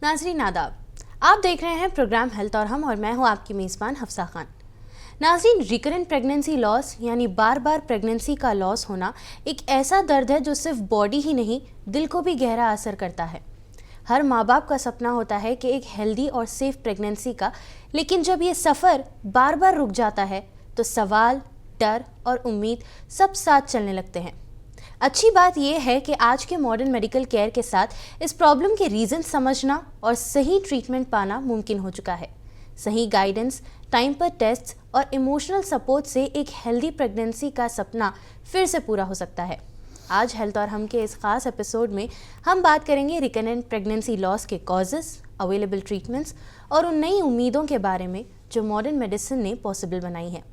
नाज़रीन आदाब, आप देख रहे हैं प्रोग्राम हेल्थ और हम, और मैं हूं आपकी मेज़बान हफ्सा खान। नाज़रीन, रिकरेंट प्रेगनेंसी लॉस यानी बार बार प्रेगनेंसी का लॉस होना एक ऐसा दर्द है जो सिर्फ बॉडी ही नहीं, दिल को भी गहरा असर करता है। हर माँ बाप का सपना होता है कि एक हेल्दी और सेफ प्रेगनेंसी का, लेकिन जब ये सफ़र बार बार रुक जाता है तो सवाल, डर और उम्मीद सब साथ चलने लगते हैं। अच्छी बात यह है कि आज के मॉडर्न मेडिकल केयर के साथ इस प्रॉब्लम के रीज़न समझना और सही ट्रीटमेंट पाना मुमकिन हो चुका है। सही गाइडेंस, टाइम पर टेस्ट और इमोशनल सपोर्ट से एक हेल्दी प्रेगनेंसी का सपना फिर से पूरा हो सकता है। आज हेल्थ और हम के इस खास एपिसोड में हम बात करेंगे रिकरेंट प्रेगनेंसी लॉस के कॉजेज़, अवेलेबल ट्रीटमेंट्स और उन नई उम्मीदों के बारे में जो मॉडर्न मेडिसिन ने पॉसिबल बनाई हैं।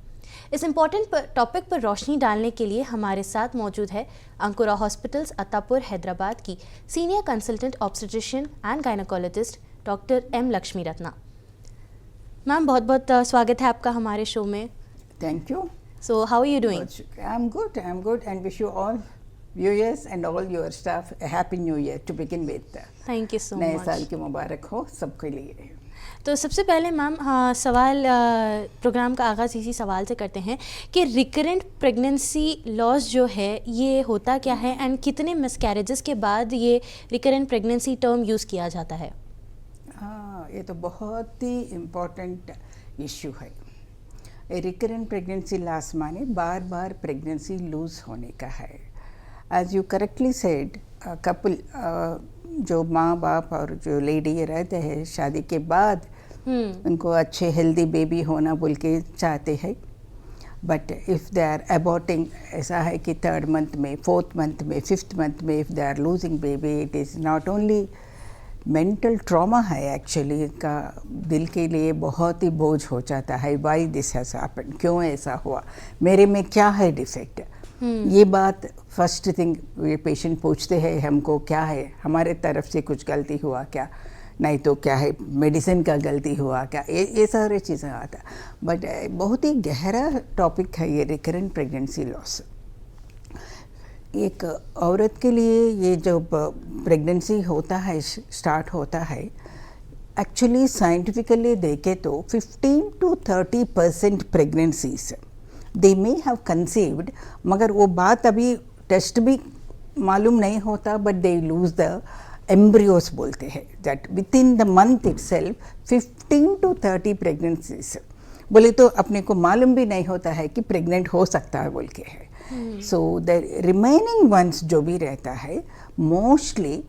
इस इम्पॉर्टेंट टॉपिक पर रोशनी डालने के लिए हमारे साथ मौजूद है अंकुरा हॉस्पिटल्स अत्तापुर हैदराबाद की senior consultant obstetrician and gynaecologist doctor M Lakshmi Ratna. Ma'am, बहुत बहुत स्वागत है आपका हमारे शो में। Thank you. So how are you doing? I'm good and wish you all viewers and all your staff a happy new year to begin with. Thank you so नए much. साल की मुबारक हो सबके लिए। तो सबसे पहले मैम, सवाल प्रोग्राम का आगाज़ इसी सवाल से करते हैं कि रिकरेंट प्रेगनेंसी लॉस जो है ये होता क्या है एंड कितने मिसकैरेजेस के बाद ये रिकरेंट प्रेगनेंसी टर्म यूज़ किया जाता है? हाँ, ये तो बहुत ही इम्पोर्टेंट इश्यू है। रिकरेंट प्रेगनेंसी लॉस माने बार बार प्रेगनेंसी लूज होने का है। As you correctly said, couple जो माँ बाप और जो लेडी रहते हैं शादी के बाद उनको अच्छे हेल्दी बेबी होना बोल के चाहते हैं, बट इफ़ दे आर अबॉर्टिंग, ऐसा है कि 3rd मंथ में, 4th मंथ में, 5th मंथ में if they are losing baby, it is not only mental trauma है, एक्चुअली का दिल के लिए बहुत ही बोझ हो जाता है। वाई दिस हैज़ हैपेंड, क्यों ऐसा हुआ, मेरे में क्या है डिफेक्ट। ये बात फर्स्ट थिंग ये पेशेंट पूछते हैं हमको, क्या है हमारे तरफ से कुछ गलती हुआ क्या, नहीं तो क्या है मेडिसिन का गलती हुआ क्या, ये सारे चीज़ें आता। बट बहुत ही गहरा टॉपिक है ये रिकरेंट प्रेगनेंसी लॉस। एक औरत के लिए ये जो प्रेगनेंसी होता है, स्टार्ट होता है, एक्चुअली साइंटिफिकली देखे तो 15 to 30% pregnancies they may have conceived, मगर वो बात अभी टेस्ट भी मालूम नहीं होता, but they lose the embryos बोलते हैं, that with in the month itself 15 to 30 pregnancies बोले तो अपने को मालूम भी नहीं होता है कि प्रेग्नेंट हो सकता है बोल के है। सो द रिमेनिंग वंस जो भी रहता है मोस्टली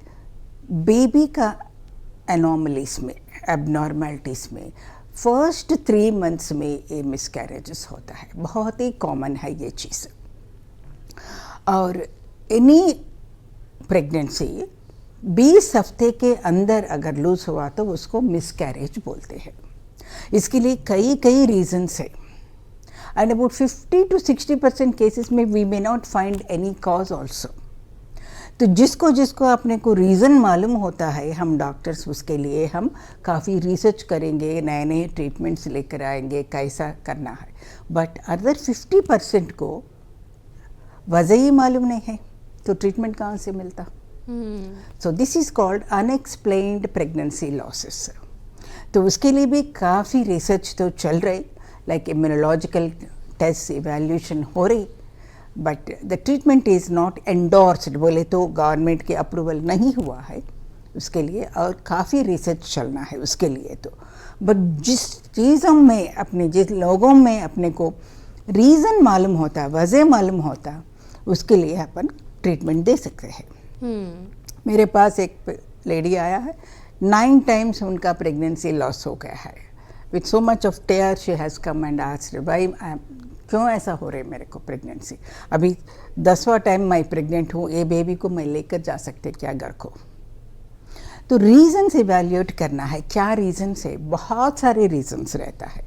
बेबी का एनॉमलीज में, एबनॉर्मलिटीज़ में, फर्स्ट 3 मंथ्स में ये मिसकैरेजेस होता है। बहुत ही कॉमन है ये चीज़। और एनी प्रेगनेंसी 20 हफ्ते के अंदर अगर लूज हुआ तो उसको मिसकैरेज बोलते हैं। इसके लिए कई रीजंस है, एंड अबाउट 50 to 60% केसेस में we may not find any cause also. तो जिसको अपने को रीज़न मालूम होता है, हम डॉक्टर्स उसके लिए हम काफ़ी रिसर्च करेंगे, नए ट्रीटमेंट्स लेकर आएंगे कैसा करना है। बट अदर 50% को वजह ही मालूम नहीं है, तो ट्रीटमेंट कहाँ से मिलता। So this is called unexplained pregnancy losses. तो उसके लिए भी काफ़ी रिसर्च तो चल रही, लाइक इम्यूनोलॉजिकल टेस्ट इवैल्यूएशन हो रही, but the treatment is not endorsed, बोले तो गवर्नमेंट के अप्रूवल नहीं हुआ है उसके लिए, और काफ़ी रिसर्च चलना है उसके लिए। तो बट जिस चीज़ों में अपने, जिस लोगों में अपने को रीज़न मालूम होता, वजह मालूम होता, उसके लिए अपन ट्रीटमेंट दे सकते हैं। मेरे पास एक लेडी आया है, 9 times उनका प्रेगनेंसी लॉस हो गया है। With so much of tear she has come and asked why, क्यों ऐसा हो रहा है मेरे को प्रेगनेंसी, अभी 10वां टाइम मैं प्रेग्नेंट हूँ, ये बेबी को मैं लेकर जा सकते क्या घर को। तो रीजंस इवैल्यूएट करना है, क्या रीजंस है, बहुत सारे रीजंस रहता है।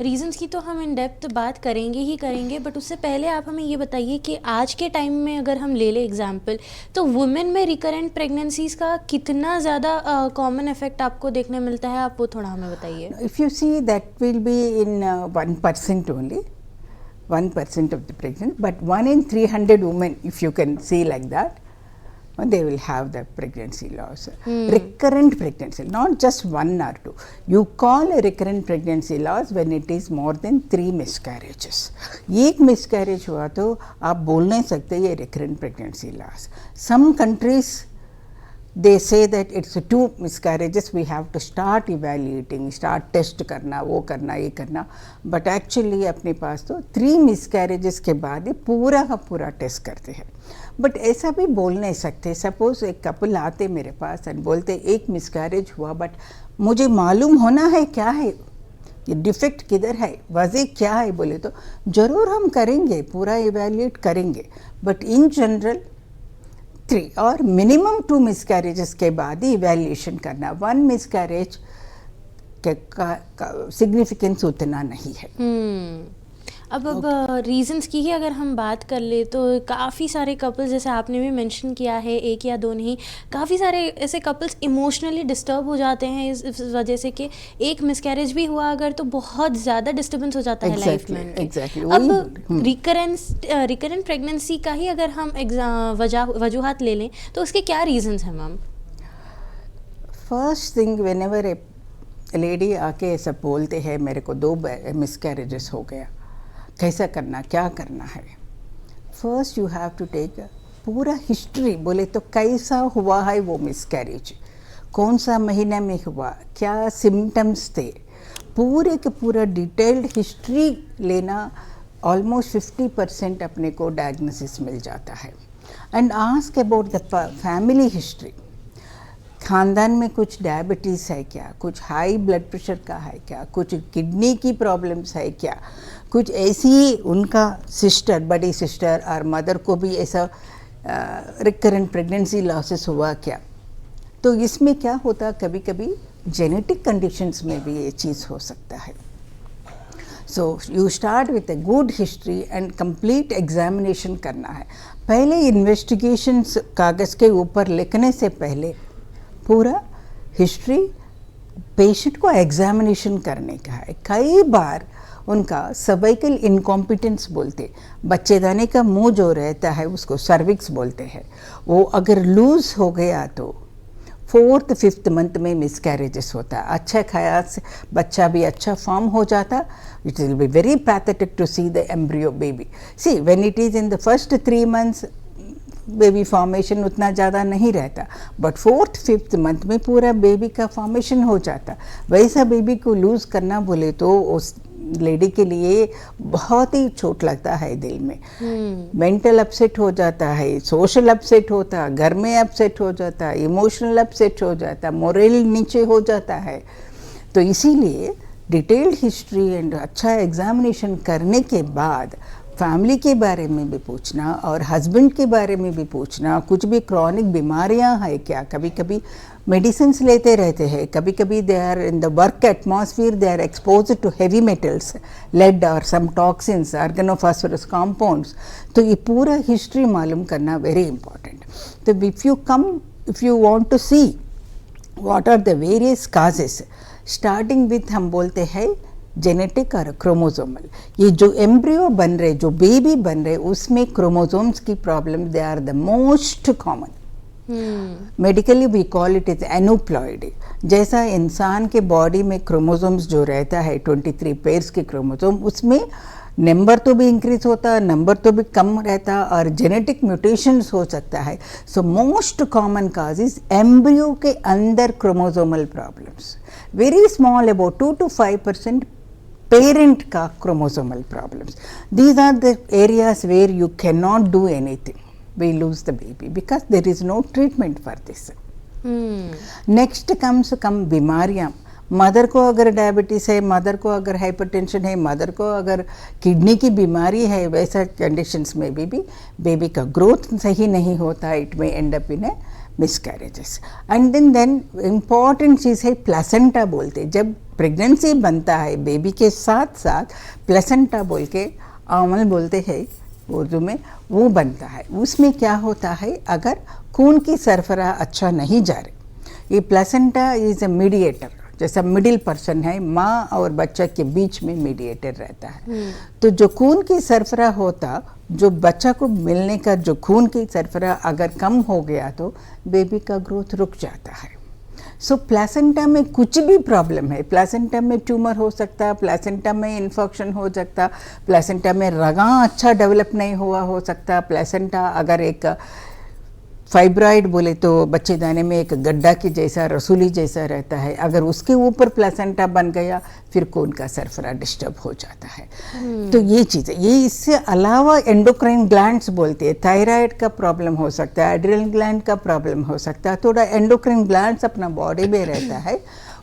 रीजंस की तो हम इन डेप्थ बात करेंगे ही करेंगे, बट उससे पहले आप हमें ये बताइए कि आज के टाइम में अगर हम ले लें एग्जांपल, तो वुमेन में रिकरेंट प्रेगनेंसीज का कितना ज़्यादा कॉमन इफेक्ट आपको देखने मिलता है, आप वो थोड़ा हमें बताइए। If you see that will be in 1% only, 1% of the pregnant, but 1 in 300 women, if you can see like that, they will have the pregnancy loss. Recurrent pregnancy, not just 1 or 2. You call a recurrent pregnancy loss when it is more than 3 miscarriages. एक miscarriage हुआ तो आप बोल नहीं सकते ये recurrent pregnancy loss. Some countries they say that it's 2 miscarriages, we have to start evaluating, start test करना, वो करना, ये करना. But actually अपने पास तो 3 miscarriages के बाद ही पूरा का पूरा टेस्ट करते हैं. बट ऐसा भी बोल नहीं सकते. सपोज एक कपल आते मेरे पास और बोलते एक मिसकैरेज हुआ बट मुझे मालूम होना है क्या है, ये डिफेक्ट किधर है, वजह क्या है बोले तो ज़रूर हम करेंगे, पूरा इवेल्युएट करेंगे. बट इन जनरल 3 और मिनिमम 2 मिसकैरेजेस के बाद ही इवेल्युएशन करना. 1 मिसकैरेज का सिग्निफिकेंस उतना नहीं है. अब रीजंस की ही अगर हम बात कर ले तो काफ़ी सारे कपल्स, जैसे आपने भी मेंशन किया है, 1 या 2 नहीं, काफ़ी सारे ऐसे कपल्स इमोशनली डिस्टर्ब हो जाते हैं इस वजह से कि एक मिसकैरेज भी हुआ अगर तो बहुत ज़्यादा डिस्टर्बेंस हो जाता है लाइफ में. अब रिकरेंट प्रेगनेंसी का ही अगर हम वजूहात ले लें तो उसके क्या रीजंस हैं मैम? फर्स्ट थिंग, व्हेनेवर ए लेडी आके ऐसा बोलते हैं मेरे को 2 मिसकैरेजेस हो गया, कैसा करना, क्या करना है. First you have to take पूरा हिस्ट्री. बोले तो कैसा हुआ है वो मिसकैरेज, कौन सा महीने में हुआ, क्या सिम्टम्स थे, पूरे के पूरा डिटेल्ड हिस्ट्री लेना. ऑलमोस्ट 50% अपने को डायग्नोसिस मिल जाता है. And ask about the family history. खानदान में कुछ डायबिटीज़ है क्या, कुछ हाई ब्लड प्रेशर का है क्या, कुछ किडनी की प्रॉब्लम्स है क्या, कुछ ऐसी उनका सिस्टर, बड़ी सिस्टर और मदर को भी ऐसा रिकरेंट प्रेगनेंसी लॉसेस हुआ क्या. तो इसमें क्या होता, कभी कभी जेनेटिक कंडीशंस में भी ये चीज़ हो सकता है. So you start with a good history and complete examination करना है. पहले इन्वेस्टिगेशंस कागज़ के ऊपर लिखने से पहले पूरा हिस्ट्री पेशेंट को एग्जामिनेशन करने का है. कई बार उनका सर्वाइकल इनकॉम्पिटेंस बोलते, बच्चेदानी का मुंह जो रहता है उसको सर्विक्स बोलते हैं, वो अगर लूज हो गया तो 4th 5th मंथ में मिसकैरेजेस होता. अच्छा ख्याल से बच्चा भी अच्छा फॉर्म हो जाता. It will be very pathetic to see the embryo baby. See when it is in the first 3 months baby formation उतना ज़्यादा नहीं रहता, बट 4th 5th मंथ में पूरा बेबी का फॉर्मेशन हो जाता. वैसा बेबी को लूज़ करना बोले तो उस लेडी के लिए बहुत ही चोट लगता है दिल में. मेंटल अपसेट हो जाता है, सोशल अपसेट होता, घर में अपसेट हो जाता, इमोशनल अपसेट हो जाता, मोरल नीचे हो जाता है. तो इसीलिए डिटेल्ड हिस्ट्री एंड अच्छा एग्जामिनेशन करने के बाद फैमिली के बारे में भी पूछना और हस्बैंड के बारे में भी पूछना. कुछ भी क्रॉनिक बीमारियां हैं क्या, कभी कभी मेडिसिन्स लेते रहते हैं, कभी कभी they are in the work atmosphere they are exposed to heavy metals, lead और सम टॉक्सिन्स, ऑर्गेनोफॉस्फोरस कंपाउंड्स. तो ये पूरा हिस्ट्री मालूम करना वेरी इंपॉर्टेंट. तो if you want to see what are the various causes, starting with हम बोलते हैं जेनेटिक और क्रोमोसोमल. ये जो एम्ब्रियो बन रहे, जो बेबी बन रहे, उसमें क्रोमोसोम्स की problem they are the most common. Medically we call it is aneuploidy. जैसा इंसान के बॉडी में क्रोमोसोम्स जो रहता है 23 पेयर्स के क्रोमोसोम, उसमें नंबर तो भी इंक्रीज होता, नंबर तो भी कम रहता और जेनेटिक म्यूटेशंस हो सकता है. So most common cause is embryo के अंदर chromosomal problems. Very small, about 2 to 5% parent का chromosomal problems. These are the areas where you can not do anything. We lose the baby because there is no treatment for this. Next comes बीमारियाँ. Mother को अगर diabetes है, mother को अगर hypertension है, mother को अगर किडनी की बीमारी है, वैसा कंडीशंस में भी बेबी का ग्रोथ सही नहीं होता. It may end up in a miscarriages. And then important चीज़ है प्लेसेंटा बोलते. जब प्रेगनेंसी बनता है बेबी के साथ साथ प्लेसेंटा बोल के आमल बोलते हैं उर्दू में, वो बनता है. उसमें क्या होता है, अगर खून की सरफरा अच्छा नहीं जा रही, ये प्लेसेंटा इज़ ए मीडिएटर, जैसा मिडिल पर्सन है, माँ और बच्चा के बीच में मीडिएटर रहता है. तो जो खून की सरफरा होता जो बच्चा को मिलने का जो खून की सरफरा अगर कम हो गया तो बेबी का ग्रोथ रुक जाता है। सो प्लेसेंटा में कुछ भी प्रॉब्लम है, प्लेसेंटा में ट्यूमर हो सकता, प्लेसेंटा में इन्फेक्शन हो सकता, प्लेसेंटा में रगा अच्छा डेवलप नहीं हुआ हो सकता, प्लेसेंटा अगर एक फाइब्रॉइड बोले तो बच्चे दाने में एक गड्ढा की जैसा रसूली जैसा रहता है, अगर उसके ऊपर प्लेसेंटा बन गया फिर खून का सरफरा डिस्टर्ब हो जाता है। तो ये चीज़ है। ये इससे अलावा एंडोक्राइन ग्लैंड्स बोलते हैं, थायराइड का प्रॉब्लम हो सकता है, एड्रिनल ग्लैंड का प्रॉब्लम हो सकता है, थोड़ा एंडोक्राइन ग्लैंड्स अपना बॉडी में रहता है,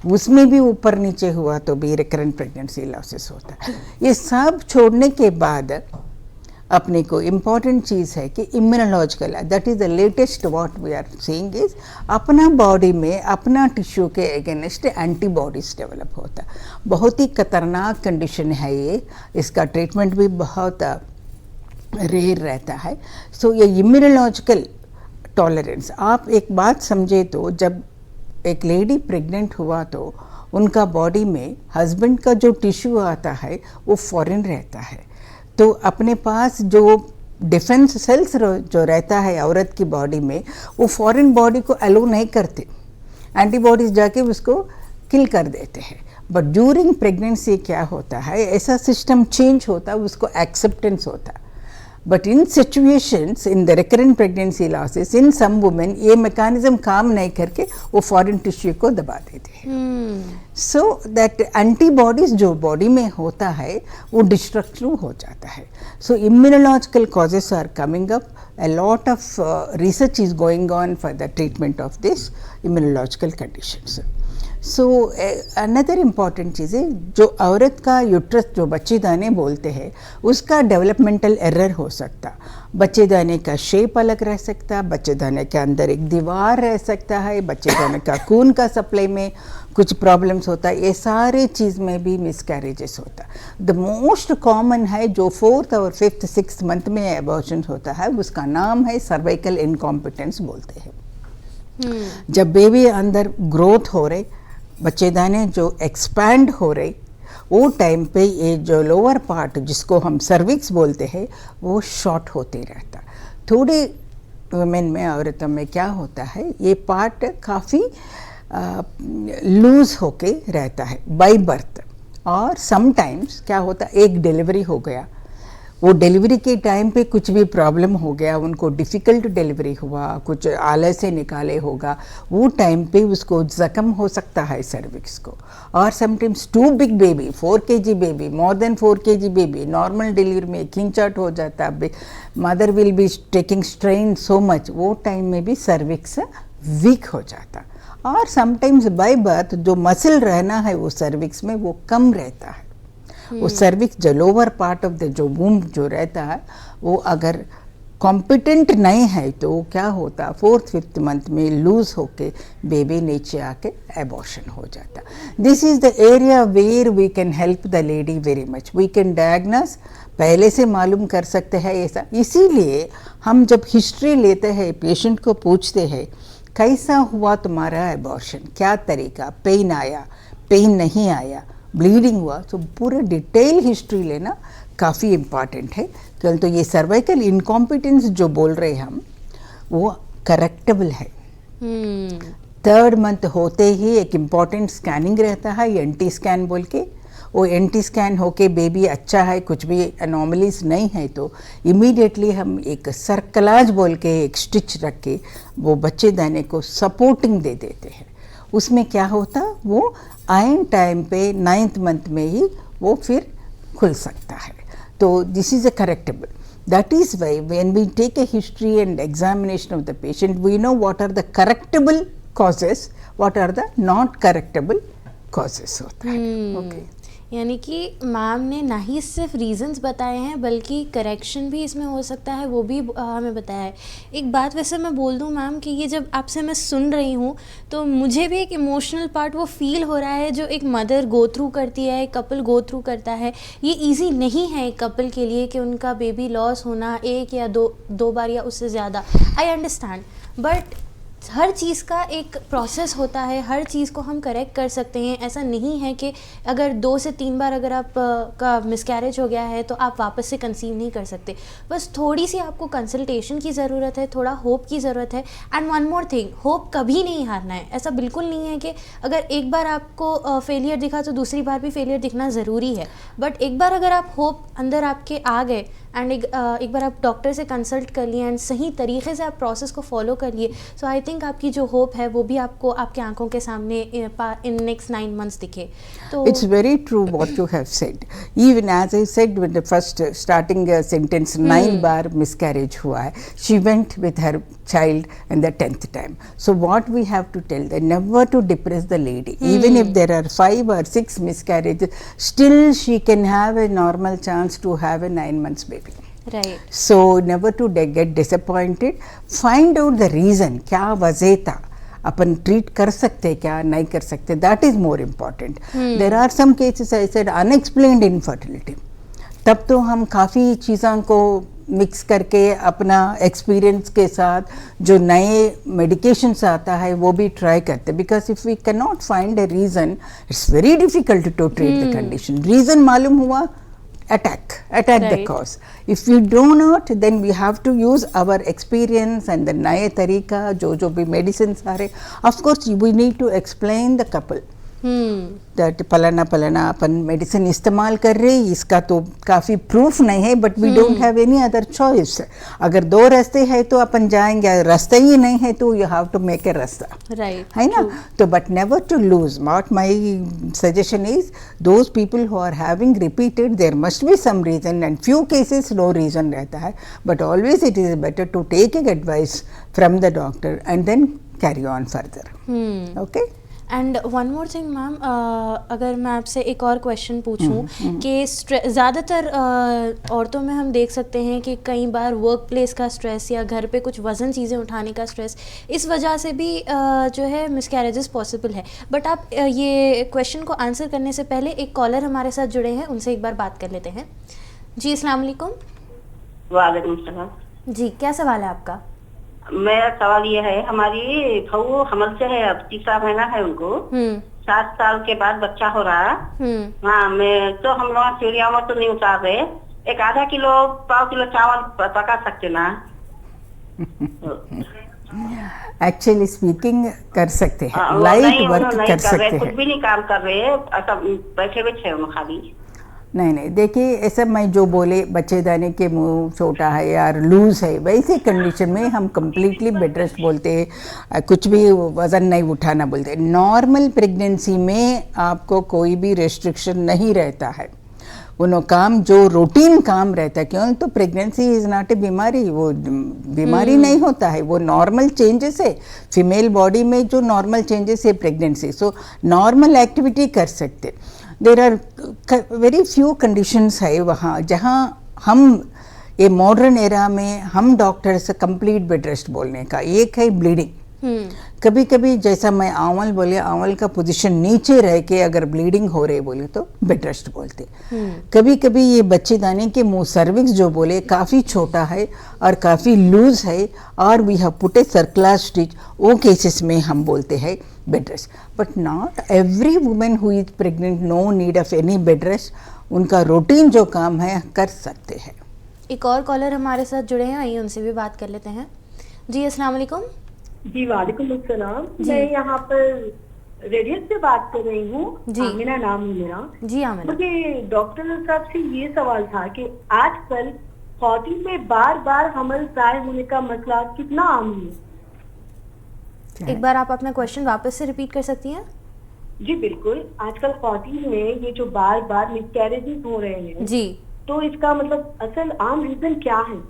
उसमें भी ऊपर नीचे हुआ तो भी रिकरेंट प्रेगनेंसी लॉसेस होता है। ये सब छोड़ने के बाद अपने को इम्पॉर्टेंट चीज़ है कि immunological, that is the latest what we are seeing is अपना बॉडी में अपना टिश्यू के अगेंस्ट एंटीबॉडीज डेवलप होता है। बहुत ही खतरनाक कंडीशन है ये, इसका ट्रीटमेंट भी बहुत रेयर रहता है। सो ये इम्यूनोलॉजिकल टॉलरेंस, आप एक बात समझे तो जब एक लेडी प्रेग्नेंट हुआ तो उनका बॉडी में हस्बैंड का जो टिश्यू आता है वो फॉरेन रहता है, तो अपने पास जो डिफेंस सेल्स जो रहता है औरत की बॉडी में वो फॉरेन बॉडी को अलो नहीं करते, एंटीबॉडीज जाके उसको किल कर देते हैं। बट ड्यूरिंग प्रेगनेंसी क्या होता है, ऐसा सिस्टम चेंज होता है, उसको एक्सेप्टेंस होता है। But in situations in the recurrent pregnancy losses in some women ये मैकेनिज्म काम नहीं करके वो फॉरेन टिश्यू को दबा देते हैं। सो दैट एंटीबॉडीज जो बॉडी में होता है वो डिस्ट्रक्टिव हो जाता है। So immunological causes are coming up, a lot of research is going on for the treatment of this immunological conditions. So another important चीज़ है, जो औरत का यूट्रस जो बच्चेदाने बोलते हैं उसका डेवलपमेंटल एरर हो सकता, बच्चेदाने का शेप अलग रह सकता, बच्चेदाने के अंदर एक दीवार रह सकता है, बच्चेदाने का खून का सप्लाई में कुछ प्रॉब्लम्स होता है, ये सारे चीज़ में भी मिसकैरेजेस होता। द मोस्ट कॉमन है जो 4th और 5th 6th मंथ में एबॉर्शन होता है, उसका नाम है सर्वाइकल इनकॉम्पिटेंस बोलते हैं। जब बेबी अंदर ग्रोथ हो रहे, बच्चेदाने जो एक्सपैंड हो रहे, वो टाइम पे ये जो लोअर पार्ट जिसको हम सर्विक्स बोलते हैं वो शॉर्ट होते रहता। थोड़े वुमेन में, औरतों में क्या होता है, ये पार्ट काफ़ी लूज होके रहता है बाय बर्थ। और समटाइम्स क्या होता, एक डिलीवरी हो गया, वो डिलीवरी के टाइम पे कुछ भी प्रॉब्लम हो गया, उनको डिफ़िकल्ट डिलीवरी हुआ, कुछ आले से निकाले होगा, वो टाइम पे उसको ज़ख्म हो सकता है सर्विक्स को। और sometimes too big baby, 4 kg baby, more than 4 kg baby, normal delivery में खिंचाट हो जाता, mother will be taking strain so much, वो टाइम में भी सर्विक्स वीक हो जाता। और समटाइम्स बाय बर्थ जो मसल रहना है वो सर्विक्स में वो कम रहता है। वो सर्विक्स जो लोअर पार्ट ऑफ द जो वूम्ब जो रहता है वो अगर कॉम्पिटेंट नहीं है तो क्या होता, 4th 5th मंथ में लूज होके बेबी नीचे आके एबॉर्शन हो जाता। This is the area where we can help the lady very much. We can diagnose, पहले से मालूम कर सकते हैं ऐसा। इसीलिए हम जब हिस्ट्री लेते हैं, पेशेंट को पूछते हैं कैसा हुआ तुम्हारा एबॉर्शन, क्या तरीका, पेन आया, पेन नहीं आया, ब्लीडिंग हुआ, तो पूरा डिटेल हिस्ट्री लेना काफ़ी इम्पॉर्टेंट है। तो ये सर्वाइकल इनकॉम्पिटेंस जो बोल रहे हम वो करेक्टेबल है। 3rd मंथ होते ही एक इम्पॉर्टेंट स्कैनिंग रहता है, NT स्कैन बोल के। वो NT स्कैन होके बेबी अच्छा है, कुछ भी एनोमलीज नहीं है तो इमीडिएटली हम एक सर्कलाज बोल के एक स्टिच रख के वो बच्चेदाने को सपोर्टिंग दे देते हैं। उसमें क्या होता, वो आयन टाइम पे 9th मंथ में ही वो फिर खुल सकता है। तो this is a correctable. That is why when we take a history and examination of the patient we know what are the correctable causes, what are the not correctable causes होता है। Okay, यानी कि ma'am ने ना ही सिर्फ reasons बताए हैं बल्कि करेक्शन भी इसमें हो सकता है वो भी हमें बताया है। एक बात वैसे मैं बोल दूं मैम कि ये जब आपसे मैं सुन रही हूँ तो मुझे भी एक इमोशनल पार्ट वो फील हो रहा है जो एक मदर गो थ्रू करती है, एक कपल गो थ्रू करता है। ये ईजी नहीं है एक कपल के लिए कि उनका बेबी लॉस होना एक या दो बार या उससे ज़्यादा, आई अंडरस्टैंड, बट हर चीज़ का एक प्रोसेस होता है, हर चीज़ को हम करेक्ट कर सकते हैं। ऐसा नहीं है कि अगर 2 से 3 बार अगर आप का मिसकैरेज हो गया है तो आप वापस से कंसीव नहीं कर सकते। बस थोड़ी सी आपको कंसल्टेशन की ज़रूरत है, थोड़ा होप की ज़रूरत है। And one more thing, hope कभी नहीं हारना है। ऐसा बिल्कुल नहीं है कि अगर एक बार आपको फेलियर दिखा तो दूसरी बार भी फेलियर दिखना ज़रूरी है। बट एक बार अगर आप होप अंदर आपके आ गए एंड एक बार आप डॉक्टर से कंसल्ट कर लिए एंड सही तरीके से आप प्रोसेस को फॉलो कर लिए, सो आई थिंक आपकी जो होप है वो भी आपको आपके आंखों के सामने इन नेक्स्ट 9 months दिखे। तो It's very true what you have said. Even as I said with the first starting sentence, 9 bar miscarriage हुआ है. She went with her child and the 10th time. So what we have to tell them, never to depress the lady. Even if there are 5 or 6 miscarriages, still she can have a normal chance to have a 9 months baby. Right, So never to get disappointed. Find out the reason. क्या वजह था, अपन treat कर सकते क्या नहीं कर सकते, that is more important. There are some cases I said unexplained infertility. तब तो हम काफ़ी चीज़ों को मिक्स करके अपना एक्सपीरियंस के साथ जो नए मेडिकेशंस आता है वो भी ट्राई करते, because if we can not find a reason it's very difficult to treat the condition. Reason मालूम हुआ, attack the Right. cause. If we do not, then we have to use our experience and the नए तरीका जो भी medicines आ रहे. Of course we need to explain the couple that पलाना अपन medicine इस्तेमाल कर रहे, इसका तो काफ़ी प्रूफ नहीं है, but we don't have any other choice. अगर 2 रास्ते हैं तो अपन जाएंगे, रास्ता ही नहीं है तो you have to make a रास्ता, राइट, है ना. तो but never to lose. What my suggestion is, those people who are having repeated, there must be some reason, and few cases no reason रहता है, but always it is better to take a advice from the doctor and then carry on further. Okay. And one more thing ma'am, अगर मैं आपसे एक और question पूछूं कि ज़्यादातर औरतों में हम देख सकते हैं कि कई बार वर्क प्लेस का स्ट्रेस या घर पे कुछ वज़न चीज़ें उठाने का स्ट्रेस, इस वजह से भी जो है मिसकैरेजेस पॉसिबल है. बट आप ये क्वेश्चन को आंसर करने से पहले एक कॉलर हमारे साथ जुड़े हैं, उनसे एक बार बात कर लेते हैं. जी, अस्सलाम वालेकुम. वालेकुम सलाम. जी, क्या सवाल है आपका? मेरा सवाल ये है, हमारी बहू हमल से है, अब 3रा महीना है उनको. 7 साल के बाद बच्चा हो रहा है. हाँ, मैं तो हम लोग सीढ़िया में तो नहीं उतार रहे. एक आधा किलो 1.5 किलो चावल पका सकते ना? एक्चुअली स्पीकिंग कर सकते हैं, लाइट वर्क कर सकते हैं, कुछ भी नहीं काम कर रहे, ऐसा बैठे बैठे उन्होंने खाली. नहीं देखिए, ऐसा मैं जो बोले बच्चेदानी के मुंह छोटा है या लूज है, वैसे कंडीशन में हम कम्प्लीटली बेड रेस्ट बोलते हैं, कुछ भी वज़न नहीं उठाना बोलते. नॉर्मल प्रेगनेंसी में आपको कोई भी रेस्ट्रिक्शन नहीं रहता है. उन काम जो रूटीन काम रहता है, क्यों तो प्रेगनेंसी इज़ नॉट ए बीमारी, वो बीमारी नहीं होता है, वो नॉर्मल चेंजेस है फीमेल बॉडी में, जो नॉर्मल चेंजेस है प्रेगनेंसी. सो नॉर्मल एक्टिविटी कर सकते. There are very few conditions है वहाँ जहाँ हम ये मॉडर्न एरा में हम डॉक्टर्स कंप्लीट बेड रेस्ट बोलने का. एक है ब्लीडिंग. कभी कभी जैसा मैं आंवल बोले, आंवल का पोजीशन नीचे रह के अगर ब्लीडिंग हो रही बोले तो बेड रेस्ट बोलते. कभी कभी ये बच्चेदानी के मुंह सर्विक्स जो बोले काफ़ी छोटा है और काफ़ी लूज है और we have put a circular stitch, वो केसेस में हम बोलते हैं bed rest. But not every women who is pregnant no need of any bed rest. उनका रूटीन जो काम है कर सकते हैं. एक और कॉलर हमारे साथ जुड़े हैं, आइए उनसे भी बात कर लेते हैं. जी, अस्सलाम वालेकुम. जी, वालेकुम अस्सलाम. मैं यहाँ पर रेडियो से बात कर रही हूँ. आमिना नाम है मेरा. जी आमिना. मुझे डॉक्टर साहब से ये सवाल था कि आजकल खौतीन में बार बार हमल ज़ाहिर होने का मसला कितना आम है? एक बार आप अपना क्वेश्चन वापस से रिपीट कर सकती हैं? जी बिल्कुल. आजकल खौतीन में ये जो बार बार मिसकैरेजेस हो रहे हैं जी, तो इसका मतलब असल आम रीजन क्या है?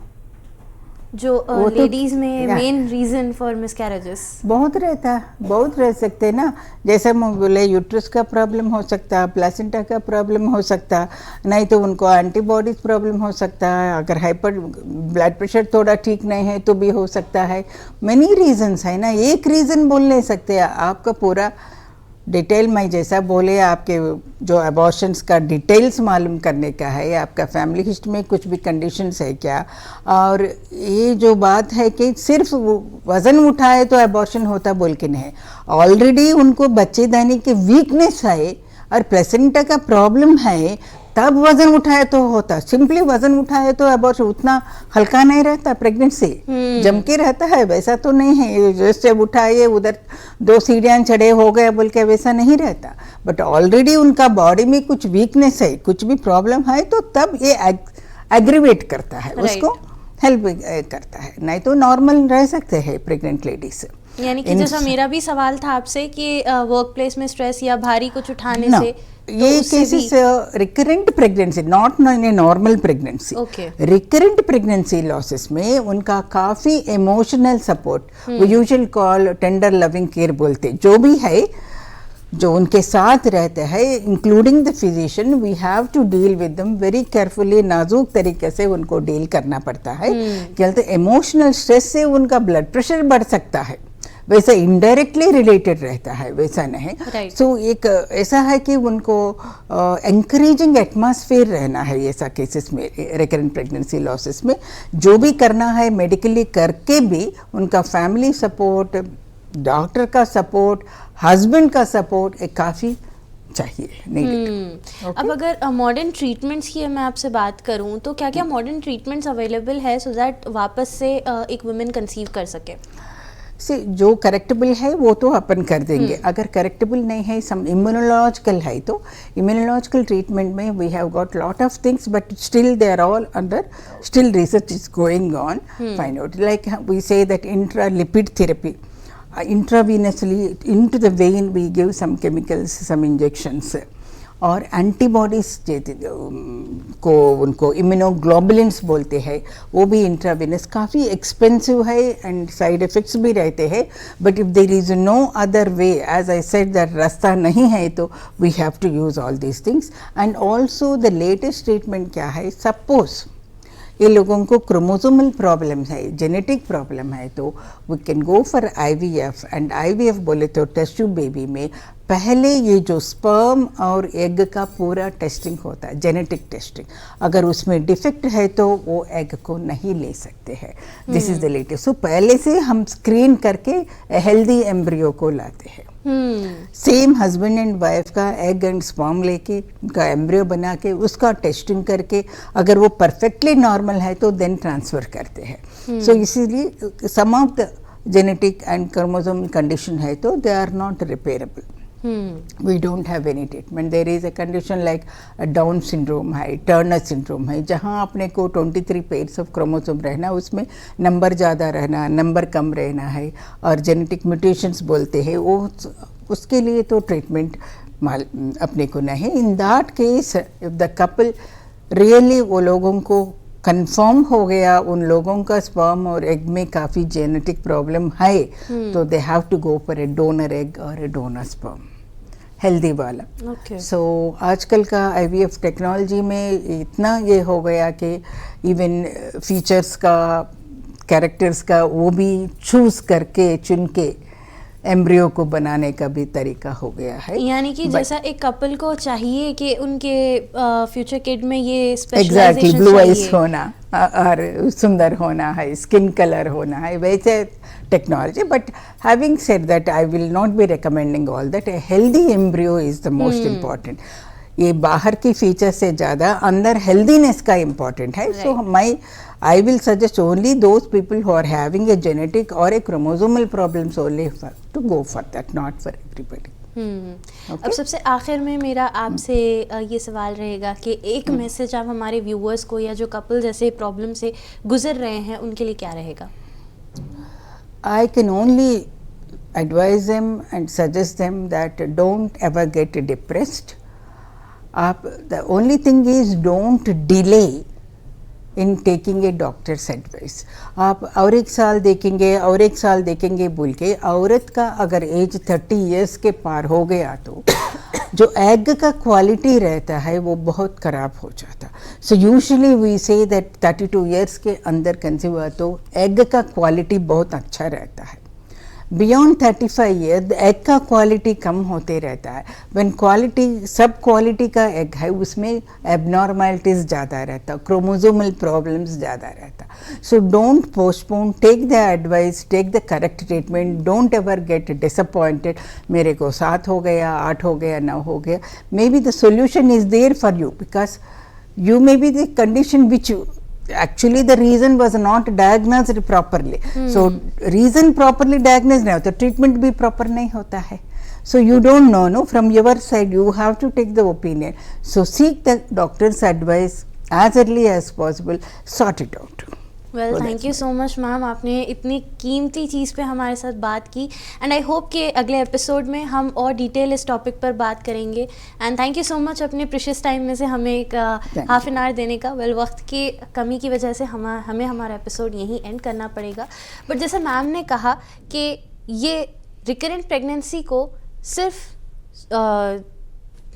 जो लेडीज में मेन रीजन फॉर मिसकैरेजेस बहुत रहता है, बहुत रह सकते हैं ना. जैसे मैं बोले यूट्रस का प्रॉब्लम हो सकता है, प्लेसेंटा का प्रॉब्लम हो सकता है, नहीं तो उनको एंटीबॉडीज प्रॉब्लम हो सकता है, अगर हाइपर ब्लड प्रेशर थोड़ा ठीक नहीं है तो भी हो सकता है. मेनी रीजन्स है ना, एक रीज़न बोल नहीं सकते. आपका पूरा डिटेल में जैसा बोले, आपके जो अबॉर्शंस का डिटेल्स मालूम करने का है, आपका फैमिली हिस्ट्री में कुछ भी कंडीशंस है क्या, और ये जो बात है कि सिर्फ वो वजन उठाए तो अबॉर्शन होता बोल के नहीं, ऑलरेडी उनको बच्चेदानी की वीकनेस है और प्लेसेंटा का प्रॉब्लम है, तब वजन उठाए तो होता। सिंपली वजन उठाए तो अबॉर्शन उतना हल्का नहीं रहता, प्रेगनेंसी जम के रहता है, वैसा तो नहीं है जैसे उठाए उधर 2 सीढ़ियाँ चढ़े हो गए बोल के, वैसा नहीं रहता। बट ऑलरेडी उनका बॉडी में कुछ वीकनेस है, कुछ भी प्रॉब्लम है, तो तब ये एग्रीवेट करता है, उसको हेल्प करता है, नहीं तो नॉर्मल रह सकते हैं प्रेग्नेंट लेडीज। यानी कि जैसा मेरा भी सवाल था आपसे कि वर्क प्लेस में स्ट्रेस या भारी कुछ उठाने से ये cases recurrent pregnancy, not in a normal pregnancy, recurrent pregnancy losses में उनका काफी इमोशनल सपोर्ट, वो usual call tender loving care बोलते, जो भी है जो उनके साथ रहते हैं including the physician, we have to deal with them very carefully, नाजुक तरीके से उनको डील करना पड़ता है। कहते इमोशनल स्ट्रेस से उनका ब्लड प्रेशर बढ़ सकता है, वैसा इनडायरेक्टली रिलेटेड रहता है, वैसा नहीं। सो एक ऐसा है कि उनको एनकरेजिंग एटमॉस्फेयर रहना है ऐसा केसेस में, रिकरेंट प्रेगनेंसी लॉसेस में जो भी करना है मेडिकली करके भी उनका फैमिली सपोर्ट, डॉक्टर का सपोर्ट, हस्बैंड का सपोर्ट एक काफ़ी चाहिए needed। अब अगर मॉडर्न ट्रीटमेंट्स की मैं आपसे बात करूं तो क्या क्या मॉडर्न ट्रीटमेंट्स अवेलेबल है सो दैट वापस से एक वुमेन कंसीव कर सके? से जो करेक्टेबल है वो तो अपन कर देंगे, अगर करेक्टेबल नहीं है, सम इम्यूनोलॉजिकल है तो इम्यूनोलॉजिकल ट्रीटमेंट में we have got lot of things, but still they are all under, still research is going on, find out, like we say that intralipid therapy, intravenously into the vein we give some chemicals, some injections, और antibodies को उनको immunoglobulins बोलते हैं, वो भी intravenous काफ़ी expensive है and side effects भी रहते हैं, but if there is no other way, as I said that रास्ता नहीं है तो we have to use all these things. And also the latest treatment क्या है, सपोज ये लोगों को क्रोमोसोमल प्रॉब्लम है, जेनेटिक प्रॉब्लम है, तो we can go for IVF। And IVF बोले तो टेस्ट ट्यूब बेबी में पहले ये जो स्पर्म और एग का पूरा टेस्टिंग होता है, जेनेटिक टेस्टिंग, अगर उसमें डिफेक्ट है तो वो एग को नहीं ले सकते हैं। This is the latest. So पहले से हम स्क्रीन करके हेल्दी एम्ब्रियो को लाते हैं, सेम हस्बैंड एंड वाइफ का एग एंड स्पर्म लेके उनका एम्ब्रियो बना के उसका टेस्टिंग करके अगर वो परफेक्टली नॉर्मल है तो देन ट्रांसफ़र करते हैं। सो इसीलिए some of the genetic and chromosomal condition है तो they are not repairable, we don't have any treatment। there is a condition like Down syndrome है, Turner syndrome है, जहाँ अपने को 23 पेयर्स ऑफ क्रोमोसोम रहना, उसमें नंबर ज़्यादा रहना, नंबर कम रहना है, और जेनेटिक म्यूटेशंस बोलते हैं, वो उसके लिए तो ट्रीटमेंट अपने को नहीं। In that case if the couple really वो लोगों को कंफर्म हो गया उन लोगों का स्पर्म और एग में काफ़ी जेनेटिक प्रॉब्लम है, तो they have to go for a donor egg और ए डोनर स्पर्म, हेल्दी वाला। सो आजकल का IVF टेक्नोलॉजी में इतना ये हो गया कि इवन फीचर्स का, कैरेक्टर्स का वो भी चूज करके चुन के एम्ब्रियो को बनाने का भी तरीका हो गया है। यानी कि जैसा एक कपल को चाहिए कि उनके फ्यूचर किड में ये स्पेशलाइजेशन एग्जैक्टली ब्लू आइज होना और सुंदर होना है, स्किन कलर होना है, वैसे technology. But having said that I will not be recommending all that, a healthy embryo is the most important. ये बाहर की फीचर से ज़्यादा अंदर हेल्दीनेस का इम्पॉर्टेंट है। सो I will suggest only those people who are having a genetic or a chromosomal problems only to go for that, not for everybody। अब सबसे आखिर में मेरा आपसे ये सवाल रहेगा कि एक मैसेज आप हमारे व्यूअर्स को या जो कपल जैसे प्रॉब्लम से गुजर रहे हैं उनके लिए क्या रहेगा? I can only advise them and suggest them that don't ever get depressed। the only thing is don't delay in taking a doctors advice. आप और एक साल देखेंगे और एक साल देखेंगे बोल के, औरत का अगर एज 30 इयर्स के पार हो गया तो जो एग का क्वालिटी रहता है वो बहुत ख़राब हो जाता। So usually we say that 32 years के अंदर कंसीव हुआ तो एग का क्वालिटी बहुत अच्छा रहता है। बियॉन्ड 35 ईयर एग का क्वालिटी कम होते रहता है. व्हेन क्वालिटी सब क्वालिटी का एग है उसमें एबनॉर्मलिटीज ज़्यादा रहता, क्रोमोसोमल प्रॉब्लम्स ज़्यादा रहता. So don't postpone, take the advice, take the correct treatment, don't ever get disappointed. मेरे को 7 हो गया, 8 हो गया, 9 हो गया. Maybe the solution is there for you because you may be the condition which you, actually the reason was not diagnosed properly. So reason properly diagnosed नहीं होता, treatment भी proper नहीं होता है. So you don't know, no, from your side you have to take the opinion. So seek the doctor's advice as early as possible, sort it out. Well thank you so much ma'am, आपने इतनी कीमती चीज़ पे हमारे साथ बात की and I hope कि अगले एपिसोड में हम और डिटेल इस टॉपिक पर बात करेंगे. And thank you so much अपने प्रीशियस टाइम में से हमें एक हाफ एन आवर देने का. वेल वक्त की कमी की वजह से हमें हमारा एपिसोड यहीं एंड करना पड़ेगा. बट जैसे मैम ने कहा कि ये रिकरेंट प्रेगनेंसी को सिर्फ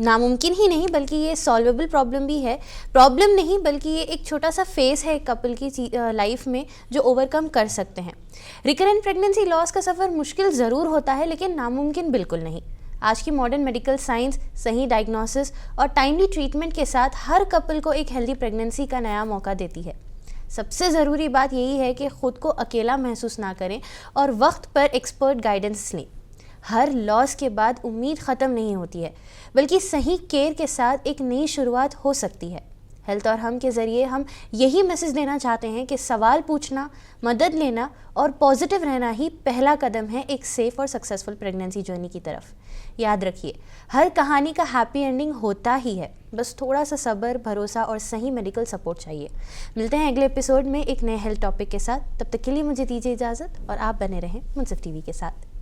नामुमकिन ही नहीं बल्कि ये सॉल्वेबल प्रॉब्लम भी है. प्रॉब्लम नहीं बल्कि ये एक छोटा सा फेस है कपल की लाइफ में जो ओवरकम कर सकते हैं. रिकरेंट प्रेगनेंसी लॉस का सफ़र मुश्किल ज़रूर होता है लेकिन नामुमकिन बिल्कुल नहीं. आज की मॉडर्न मेडिकल साइंस सही डायग्नोसिस और टाइमली ट्रीटमेंट के साथ हर कपल को एक हेल्दी प्रेगनेंसी का नया मौका देती है. सबसे ज़रूरी बात यही है कि ख़ुद को अकेला महसूस ना करें और वक्त पर एक्सपर्ट गाइडेंस लें. हर लॉस के बाद उम्मीद ख़त्म नहीं होती है बल्कि सही केयर के साथ एक नई शुरुआत हो सकती है. हेल्थ और हम के ज़रिए हम यही मैसेज देना चाहते हैं कि सवाल पूछना, मदद लेना और पॉजिटिव रहना ही पहला कदम है एक सेफ़ और सक्सेसफुल प्रेगनेंसी जर्नी की तरफ. याद रखिए, हर कहानी का हैप्पी एंडिंग होता ही है, बस थोड़ा सा सब्र, भरोसा और सही मेडिकल सपोर्ट चाहिए. मिलते हैं अगले एपिसोड में एक नए हेल्थ टॉपिक के साथ. तब तक के लिए मुझे दीजिए इजाज़त और आप बने रहें मुंसिफ टीवी के साथ.